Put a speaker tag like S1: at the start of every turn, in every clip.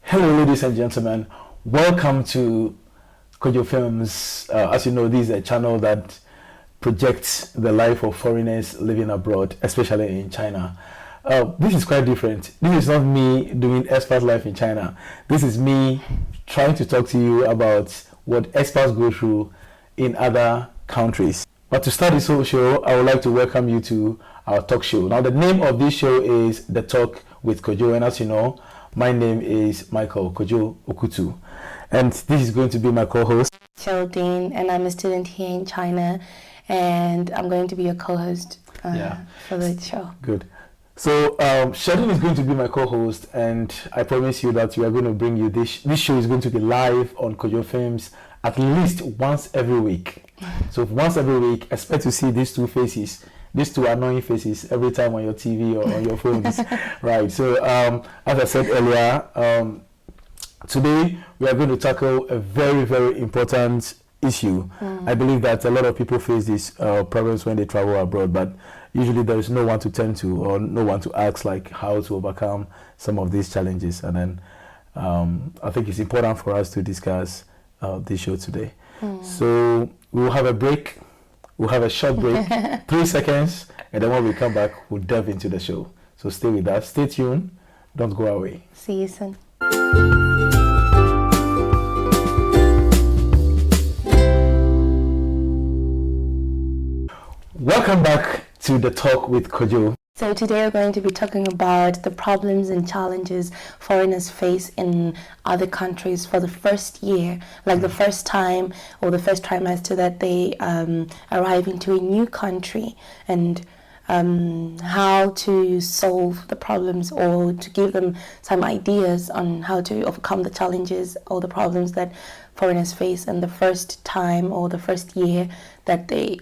S1: Hello, ladies and gentlemen. Welcome to Kojofilms. As you know, this is a channel that projects the life of foreigners living abroad, especially in China. This is quite different. This is not me doing expat life in China. This is me trying to talk to you about what expats go through in other countries. But to start this whole show, I would like to welcome you to our talk show. Now, the name of this show is The Talk with Kojo, and as you know, my name is Michael Kojo Okutu, and this is going to be my co-host,
S2: Geraldine, and I'm a student here in China, and I'm going to be your co-host for the show.
S1: Good. So Sheldon is going to be my co-host, and I promise you that we are going to bring you this show is going to be live on kojofilms at least once every week. So once every week, expect to see these two faces, these two annoying faces every time on your TV or on your phones. Right. So as I said earlier, today we are going to tackle a very, very important issue. I believe that a lot of people face these problems when they travel abroad, but usually there is no one to turn to or no one to ask like how to overcome some of these challenges. And then I think it's important for us to discuss this show today. So we'll have a break. We'll have a short break, 3 seconds, and then when we come back, we'll delve into the show. So stay with us. Stay tuned. Don't go away.
S2: See you soon.
S1: Welcome back to The Talk with Kojo.
S2: So today we're going to be talking about the problems and challenges foreigners face in other countries for the first year, like the first time or the first trimester that they arrive into a new country, and how to solve the problems or to give them some ideas on how to overcome the challenges or the problems that foreigners face in the first time or the first year that they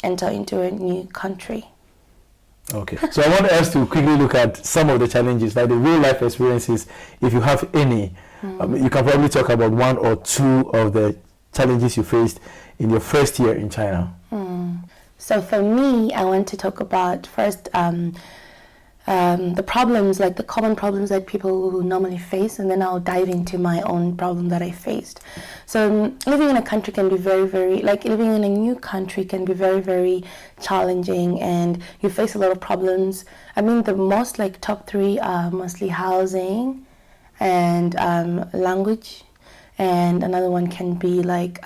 S2: enter into a new country.
S1: Okay, so I want us to quickly look at some of the challenges, like the real life experiences, if you have any. You can probably talk about one or two of the challenges you faced in your first year in China.
S2: So for me, I want to talk about first the problems, like the common problems that people who normally face, and then I'll dive into my own problem that I faced. So living in a country can be very, very, like living in a new country can be very, very challenging, and you face a lot of problems. I mean, the most like top three are mostly housing and language, and another one can be like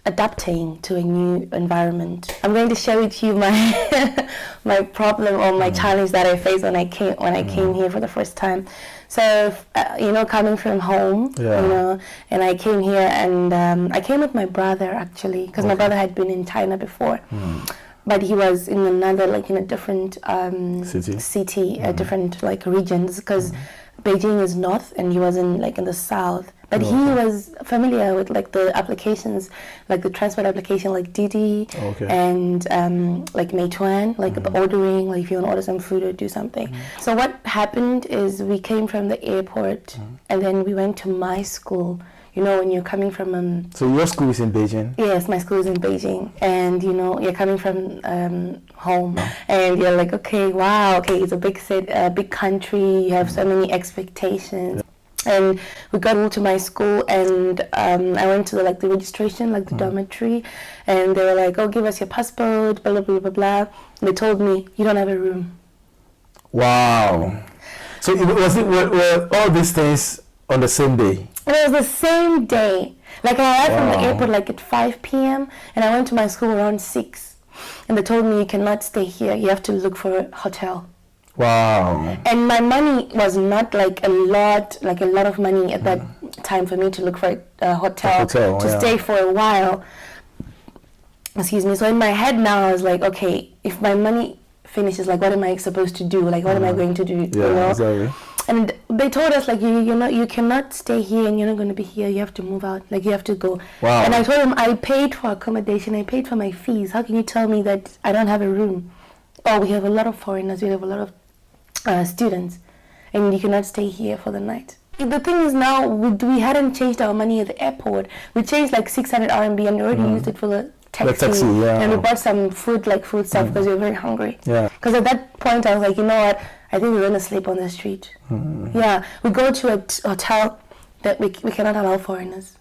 S2: adapting to a new environment. I'm going to share with you my my problem or my challenge that I faced when I came here for the first time. So coming from home, and I came here, and I came with my brother actually, because my brother had been in China before, but he was in another, like in a different city, different like regions, because Beijing is north and he was in the south. But he was familiar with like the applications, like the transport application like Didi and like Meituan, like the ordering, like if you want to order some food or do something. So what happened is we came from the airport and then we went to my school. You know, when you're coming from
S1: So your school is in Beijing?
S2: Yes, my school is in Beijing, and you're coming from home, and you're like, okay, wow, okay, it's a big city, a big country. You have so many expectations. And we got to my school, and I went to the registration, like the dormitory, and they were like, oh, give us your passport, blah, blah, blah, blah, blah. And they told me, you don't have a room.
S1: Wow. So were all these things on the same day?
S2: It was the same day. Like I arrived from the airport like at 5 p.m. and I went to my school around 6. And they told me you cannot stay here. You have to look for a hotel.
S1: Wow.
S2: And my money was not like a lot of money at that time for me to look for a hotel to stay for a while. Excuse me. So in my head now I was like, okay, if my money finishes, like what am I supposed to do? Like what am I going to do?
S1: Exactly.
S2: And they told us like you cannot stay here and you're not going to be here. You have to move out. Like you have to go.
S1: Wow.
S2: And I told them I paid for accommodation. I paid for my fees. How can you tell me that I don't have a room? Oh, we have a lot of foreigners. We have a lot of students, and you cannot stay here for the night. The thing is now we hadn't changed our money at the airport. We changed like 600 RMB and we already used it for the taxi. And we bought some food, like food stuff, because we were very hungry. Because at that point I was like, you know what, I think we're going to sleep on the street. We go to a hotel that we cannot allow foreigners.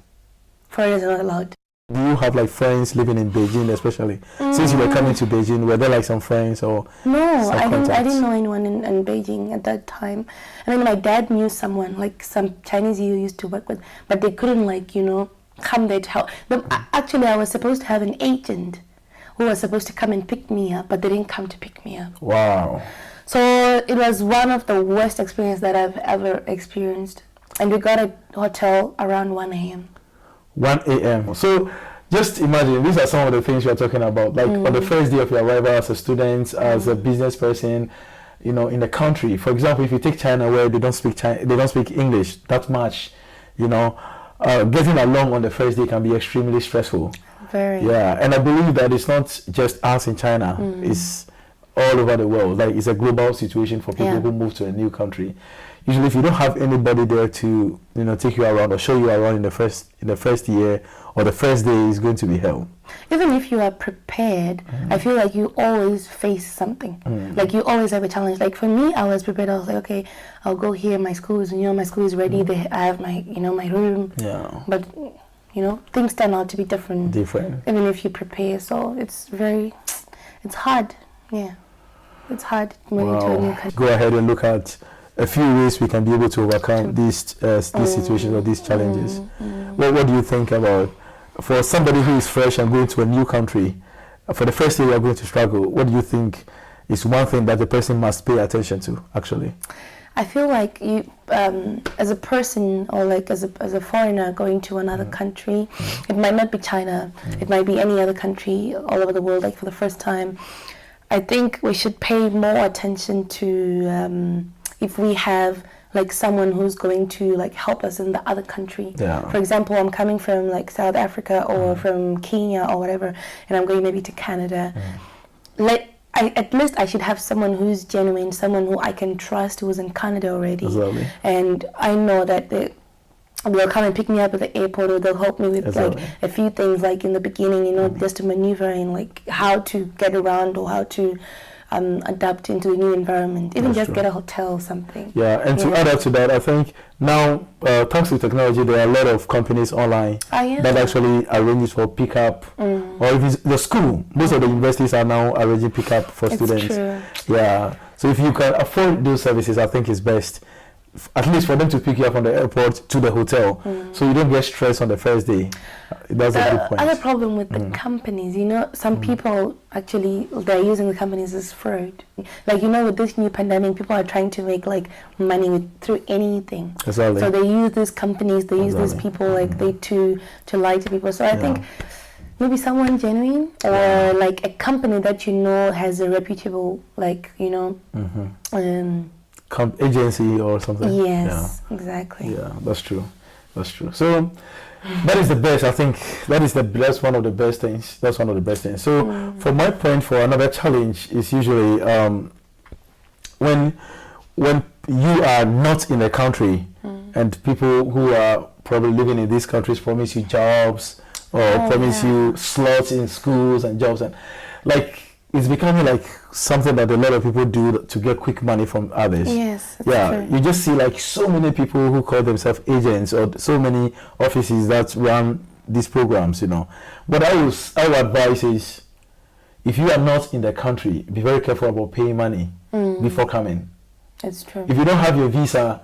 S2: Foreigners are not allowed.
S1: Do you have like friends living in Beijing, especially since you were coming to Beijing? Were there like some friends or?
S2: No, I didn't know anyone in Beijing at that time. I mean, my dad knew someone, like some Chinese he used to work with, but they couldn't, like, you know, come there to help. But actually, I was supposed to have an agent who was supposed to come and pick me up, but they didn't come to pick me up.
S1: Wow.
S2: So it was one of the worst experiences that I've ever experienced. And we got a hotel around 1 a.m.
S1: 1 a.m. So just imagine, these are some of the things we are talking about. Like on the first day of your arrival as a student, as a business person, you know, in the country. For example, if you take China, where they don't speak English that much, you know, getting along on the first day can be extremely stressful.
S2: Very.
S1: Yeah, and I believe that it's not just us in China. It's all over the world. Like, it's a global situation for people who move to a new country. Usually, if you don't have anybody there to, you know, take you around or show you around in the first year or the first day, is going to be hell.
S2: Even if you are prepared, I feel like you always face something. Like, you always have a challenge. Like, for me, I was prepared. I was like, okay, I'll go here. My school is, you know, my school is ready. I have my, you know, my room. Yeah. But, you know, things turn out to be different. Even if you prepare. So it's hard. Yeah. It's hard moving to a new country.
S1: Go ahead and look at a few ways we can be able to overcome these situations or these challenges. What do you think about, for somebody who is fresh and going to a new country, for the first year you are going to struggle, what do you think is one thing that the person must pay attention to, actually?
S2: I feel like you, as a person, or like as a foreigner going to another country, it might not be China, it might be any other country all over the world, like for the first time. I think we should pay more attention to if we have like someone who's going to like help us in the other country. For example, I'm coming from like South Africa or from Kenya or whatever, and I'm going maybe to Canada. At least I should have someone who's genuine, someone who I can trust, who's in Canada already. And I know that they'll come and pick me up at the airport, or they'll help me with like a few things, like in the beginning, you know, just to maneuver and like how to get around or how to adapt into the new environment. Even just get a hotel or something. Yeah,
S1: and to add up to that, I think now, thanks to technology, there are a lot of companies online that actually arranges for pickup, or if it's the school, most of the universities are now arranging pickup for students. True. Yeah, so if you can afford those services, I think it's best, at least for them to pick you up from the airport to the hotel, so you don't get stressed on the first day. That's a good point.
S2: Other problem with the companies, you know, some people actually, they're using the companies as fraud. Like, you know, with this new pandemic, people are trying to make like money through anything. So they use these companies, they use these people, like they to lie to people. So I think maybe someone genuine, or like a company that you know has a reputable, like, you know,
S1: agency or something.
S2: Yes, exactly.
S1: Yeah, that's true. So that is the best. I think that's one of the best things. So for my point, for another challenge is usually when you are not in a country and people who are probably living in these countries promise you jobs or promise you slots in schools and jobs, and like it's becoming like something that a lot of people do to get quick money from others.
S2: Yes.
S1: Yeah, you just see like so many people who call themselves agents, or so many offices that run these programs, you know. But our advice is, if you are not in the country, be very careful about paying money before coming.
S2: It's true.
S1: If you don't have your visa,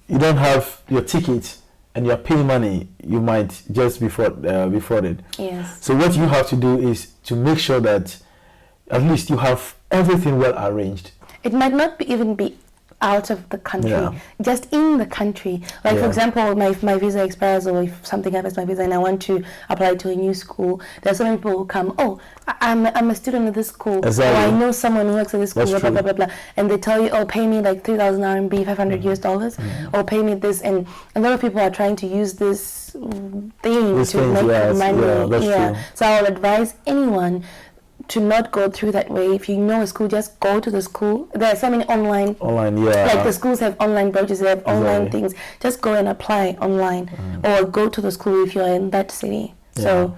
S1: you don't have your ticket, and you're paying money, you might just be frauded.
S2: Yes.
S1: So what you have to do is to make sure that at least you have everything well arranged.
S2: It might not even be out of the country, just in the country. Like for example, my visa expires, or if something happens to my visa and I want to apply to a new school, there's so many people who come, I'm a student at this school, or I know someone who works at this school, blah, blah, blah, blah, and they tell you, pay me like 3,000 RMB, $500 US, or pay me this, and a lot of people are trying to use this thing to make money. So I will advise anyone to not go through that way. If you know a school, just go to the school. There are so many online, like the schools have online brochures, they have online things. Just go and apply online, or go to the school if you're in that city. So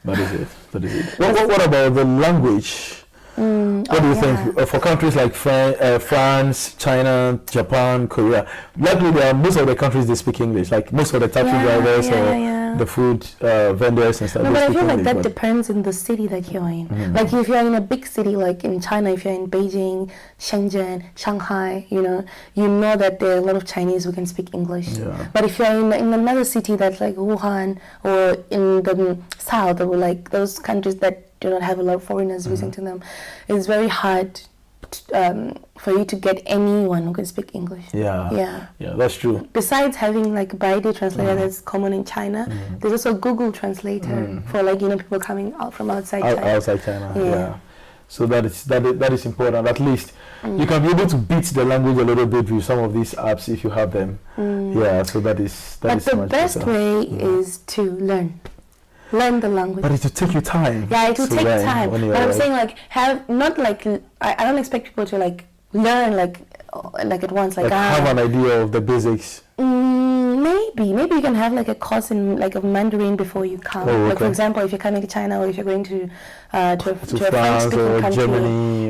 S1: That is it. What about the language? What do you think for countries like France, China, Japan, Korea? Luckily, most of the countries they speak English. Like most of the taxi drivers or the food vendors and stuff.
S2: No, but I feel like that depends on the city that you're in. Like if you're in a big city, like in China, if you're in Beijing, Shenzhen, Shanghai, you know that there are a lot of Chinese who can speak English. Yeah. But if you're in another city that's like Wuhan or in the south or like those countries that do not have a lot of foreigners visiting them, it's very hard for you to get anyone who can speak English. Yeah, that's true. Besides having like Baidu translator that's common in China, there's also Google Translator for like people coming out from outside China.
S1: Outside China, yeah. So that is important. At least you can be able to beat the language a little bit with some of these apps if you have them. Yeah, so that is. But
S2: the best way is to learn the language.
S1: But it will take you time.
S2: Yeah, it will take time. But I'm saying like I don't expect people to like learn like at once. Like
S1: have an idea of the basics.
S2: Maybe you can have like a course in like of Mandarin before you come. Like for example, if you're coming to China or if you're going to a French-speaking country,
S1: Germany,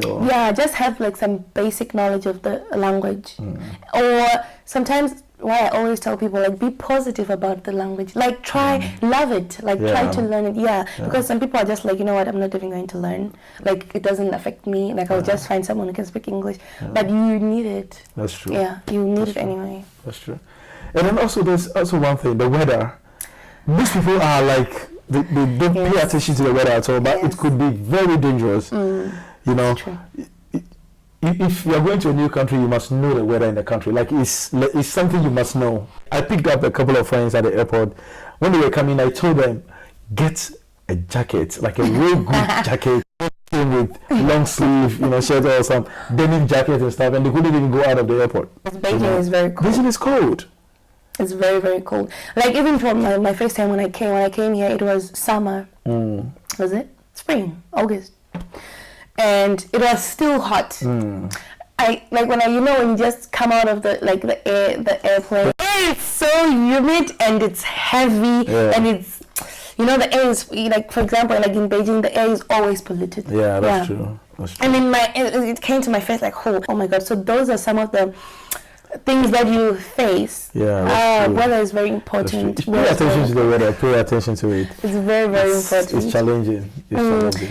S2: just have like some basic knowledge of the language. Or sometimes. Why I always tell people like be positive about the language, like love it, like try to learn it, because some people are just like, you know what, I'm not even going to learn, like it doesn't affect me, like I'll just find someone who can speak English, but you need it.
S1: That's true.
S2: Yeah, you need it anyway.
S1: That's true. And then also there's also one thing, the weather. Most people are like they don't pay attention to the weather at all, but it could be very dangerous. You know.
S2: True.
S1: If you are going to a new country, you must know the weather in the country. Like it's something you must know. I picked up a couple of friends at the airport. When they were coming, I told them, get a jacket, like a real good jacket, with long sleeve, shirt or some denim jacket and stuff, and they couldn't even go out of the airport.
S2: Beijing is very cold.
S1: Beijing is cold.
S2: It's very, very cold. Like even from my first time when I came here, it was summer. Was it? Spring, August. And it was still hot. I like when you just come out of the airplane. It's so humid and it's heavy and it's the air is like, for example, like in Beijing, the air is always polluted.
S1: Yeah, that's true.
S2: And then it came to my face like, oh my God. So those are some of the things that you face. Weather is very important.
S1: Pay attention to the weather. Pay attention to it.
S2: It's very, very important.
S1: It's challenging.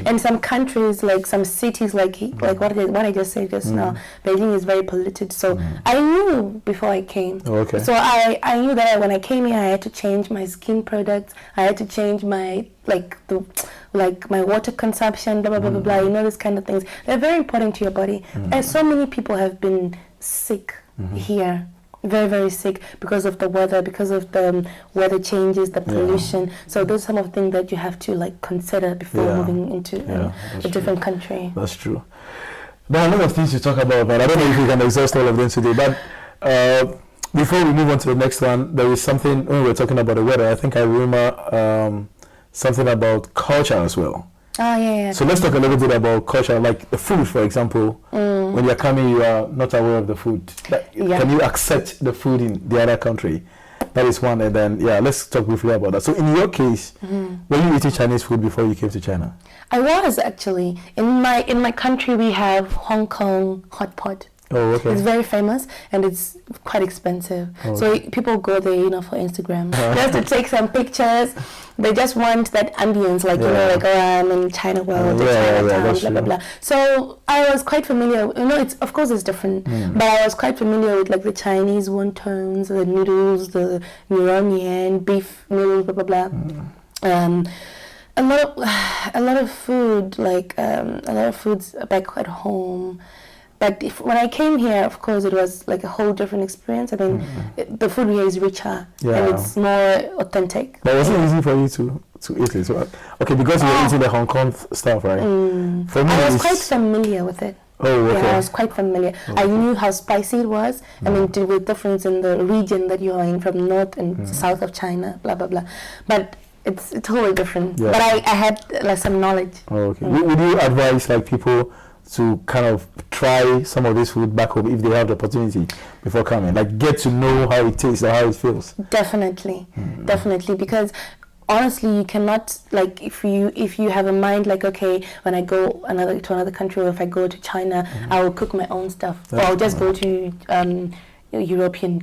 S2: And some countries, like some cities, like what I just said just now, Beijing is very polluted. So I knew before I came. So I knew that when I came here, I had to change my skin products. I had to change my my water consumption. Blah blah blah blah blah. This kind of things. They're very important to your body. And so many people have been sick. Here, very, very sick because of the weather, because of the weather changes, the pollution. So those are some of the things that you have to consider before moving into a different country.
S1: That's true. There are a lot of things to talk about, but I don't know if we can exhaust all of them today. But before we move on to the next one, there is something when we were talking about the weather. I think I remember something about culture as well. So let's talk a little bit about culture, like the food, for example. When you're coming, you are not aware of the food. Can you accept the food in the other country? That is one. And then, let's talk briefly about that. So in your case, were you eating Chinese food before you came to China?
S2: I was actually. In my country, we have Hong Kong hot pot. It's very famous and it's quite expensive. So people go there, for Instagram, just to take some pictures. They just want that ambience, I'm in China World, Chinatown, blah blah blah. So I was quite familiar. Of course it's different, but I was quite familiar with the Chinese wontons, the noodles, the mian, beef noodles, blah blah blah. A lot of food, a lot of foods back at home. But when I came here, of course, it was like a whole different experience. I mean, the food here is richer and it's more authentic.
S1: But was it easy for you to eat it? So, because you were eating the Hong Kong stuff, right?
S2: For me, I was quite familiar with it. Yeah, I was quite familiar. I knew how spicy it was. I mean, there was difference in the region that you are in, from north and south of China, blah, blah, blah. But it's totally different. But I had some knowledge.
S1: Would you advise people to kind of try some of this food back home if they have the opportunity before coming, get to know how it tastes or how it feels?
S2: Definitely, definitely, because honestly, you cannot, like, if you have a mind like, okay, when I go to another country, or if I go to China, I will cook my own stuff, or I'll just go to European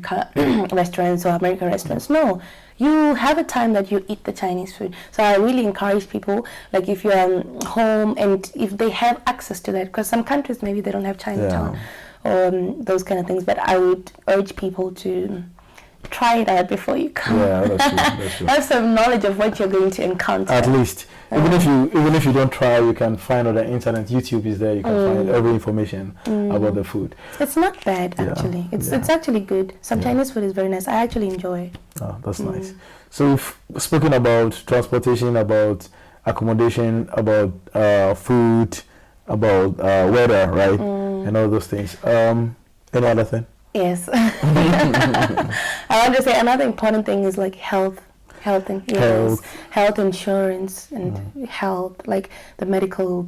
S2: restaurants or American restaurants. No, you have a time that you eat the Chinese food. So I really encourage people, like, if you're home and if they have access to that, because some countries maybe they don't have Chinatown or those kind of things, but I would urge people to try it out before you come.
S1: Yeah, that's true.
S2: Have some knowledge of what you're going to encounter.
S1: At least, even if you don't try, you can find on the internet. YouTube is there. You can find every information about the food.
S2: It's not bad, actually. It's actually good. Some Chinese food is very nice. I actually enjoy it.
S1: Oh, that's nice. So we've spoken about transportation, about accommodation, about food, about weather, right, and all those things. Any other thing?
S2: Yes. I want to say another important thing is like health insurance, and health, like the medical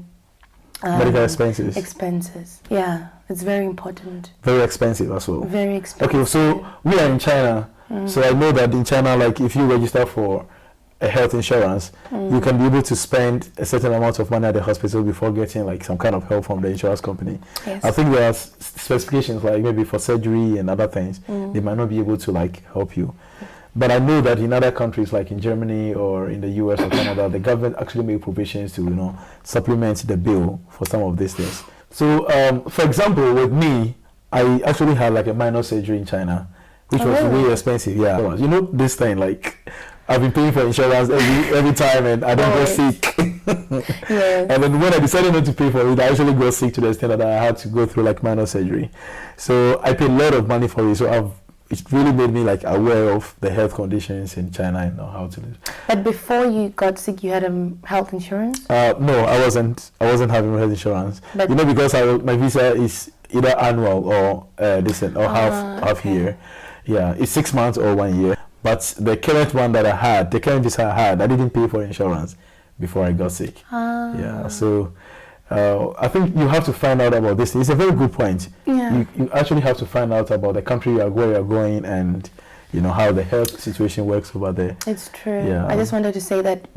S2: expenses. Yeah, it's very important.
S1: Very expensive as well.
S2: Very expensive.
S1: Okay, so we are in China. So I know that in China, like, if you register for a health insurance, you can be able to spend a certain amount of money at the hospital before getting like some kind of help from the insurance company.
S2: Yes.
S1: I think there are specifications, like maybe for surgery and other things, they might not be able to like help you. But I know that in other countries, like in Germany or in the US or Canada, the government actually make provisions to, supplement the bill for some of these things. So, for example, with me, I actually had like a minor surgery in China, which was really expensive. Yeah, this thing, like, I've been paying for insurance every time, and I don't get sick.
S2: Yes.
S1: And then when I decided not to pay for it, I actually got sick to the extent that I had to go through like minor surgery. So I paid a lot of money for it. So it really made me like aware of the health conditions in China and how to live.
S2: But before you got sick, you had health insurance?
S1: No, I wasn't having health insurance. But because my visa is either annual or half year. Yeah, it's 6 months or 1 year. But the current visa I had, I didn't pay for insurance before I got sick. Yeah, so I think you have to find out about this. It's a very good point.
S2: Yeah.
S1: You actually have to find out about the country where you're going, and how the health situation works over there.
S2: It's true.
S1: Yeah.
S2: I just wanted to say that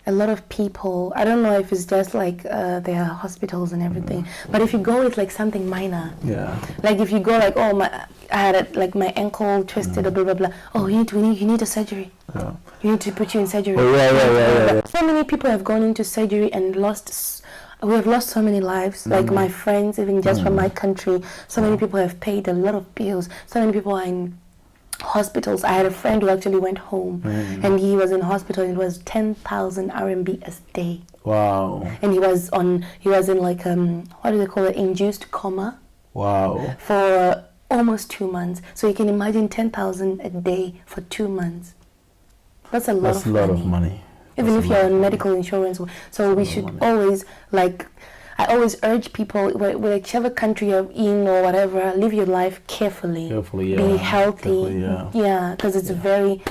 S2: a lot of people, I don't know if it's just like there are hospitals and everything, but if you go with like something minor, like if you go like, I had my ankle twisted or blah blah blah, you need a surgery. You need to put you in surgery.
S1: Yeah.
S2: So many people have gone into surgery and we have lost so many lives, like my friends, even just from my country. So many people have paid a lot of bills. So many people are in hospitals. I had a friend who actually went home and he was in hospital. It was 10,000 RMB a day.
S1: Wow.
S2: And he was in like what do they call it, induced coma.
S1: Wow.
S2: For almost 2 months. So you can imagine 10,000 a day for 2 months. That's a lot of money. Even if you're on medical insurance. So we should always, I always urge people, whichever country you're in or whatever, live your life carefully. Be healthy. Because it's very...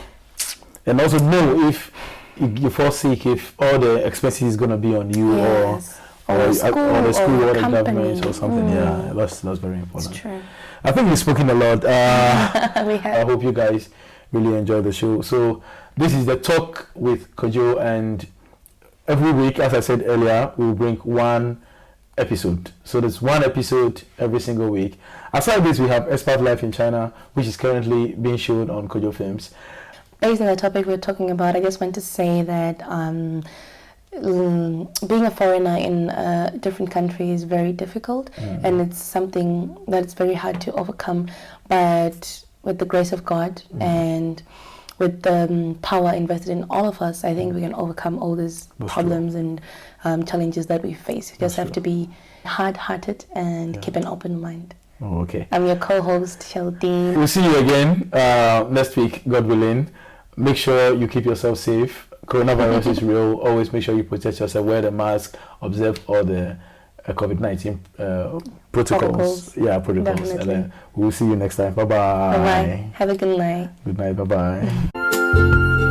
S1: And also know if you fall sick, if all the expenses is going to be on you, or the school or the government or something. Yeah, that's very important.
S2: It's true.
S1: I think we've spoken a lot.
S2: We have.
S1: I hope you guys really enjoy the show. So this is the talk with Kojo, and every week, as I said earlier, we will bring one episode. So there's one episode every single week. Aside this, we have Expert Life in China, which is currently being shown on kojofilms.
S2: Based on the topic we're talking about, I just want to say that being a foreigner in a different country is very difficult, and it's something that's very hard to overcome. But with the grace of God and with the power invested in all of us, I think we can overcome all these problems and challenges that we face. You just have to be hard-hearted and keep an open mind.
S1: Oh, okay.
S2: I'm your co-host, Sheldine.
S1: We'll see you again next week, God willing. Make sure you keep yourself safe. Coronavirus is real. Always make sure you protect yourself. Wear the mask. Observe all the COVID-19 protocols. Yeah, protocols.
S2: Definitely.
S1: And then we'll see you next time. Bye-bye.
S2: Bye-bye. Have a good night.
S1: Good night. Bye-bye.